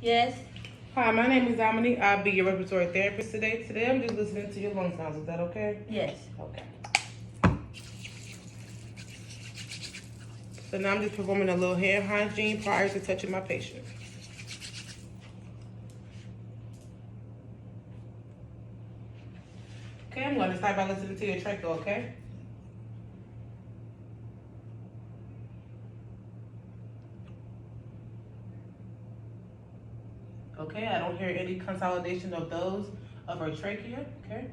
Yes. Hi, my name is Dominique. I'll be your respiratory therapist today. Today I'm just listening to your lung sounds. Is that okay? Yes. Okay. So now I'm just performing a little hand hygiene prior to touching my patient. Okay, I'm going to start by listening to your trachea, okay? Okay, I don't hear any consolidation of those of her trachea, okay?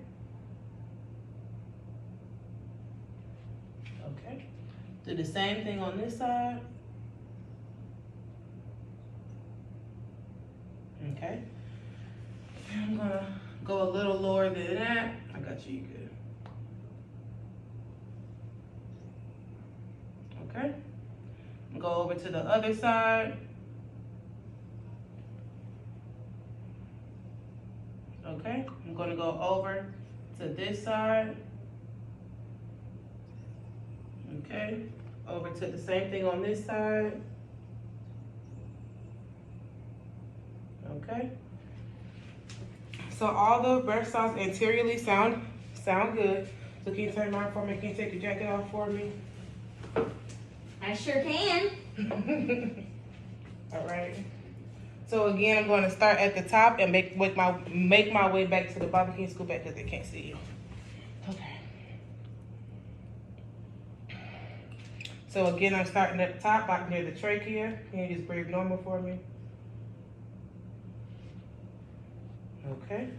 Okay. Do the same thing on this side. Okay. I'm gonna go a little lower than that. I got you good. Okay. Go over to the other side. Okay. I'm gonna go over to this side. Okay. Over to the same thing on this side. Okay. So all the breath sounds anteriorly sound good. So can you turn around for me? Can you take your jacket off for me? I sure can. All right. So again, I'm going to start at the top and make my way back to the bottom. Can you scoot back because they can't see you? Okay. So again, I'm starting at the top, out near the trachea. Can you just breathe normal for me? Okay.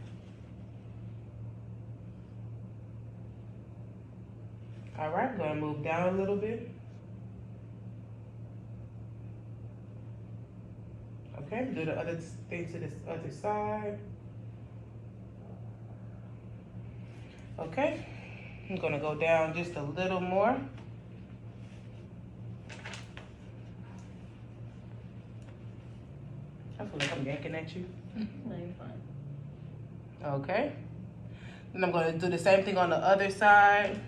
All right, I'm gonna move down a little bit. Okay, do the other thing to this other side. Okay, I'm gonna go down just a little more. I feel like I'm yanking at you. No, you're fine. Okay. Then I'm gonna do the same thing on the other side.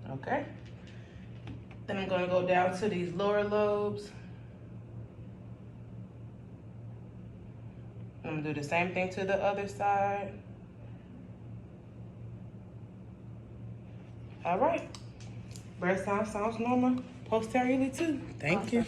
Okay. Then I'm gonna go down to these lower lobes. I'm gonna do the same thing to the other side. All right. Breath sounds normal posteriorly too. Thank you.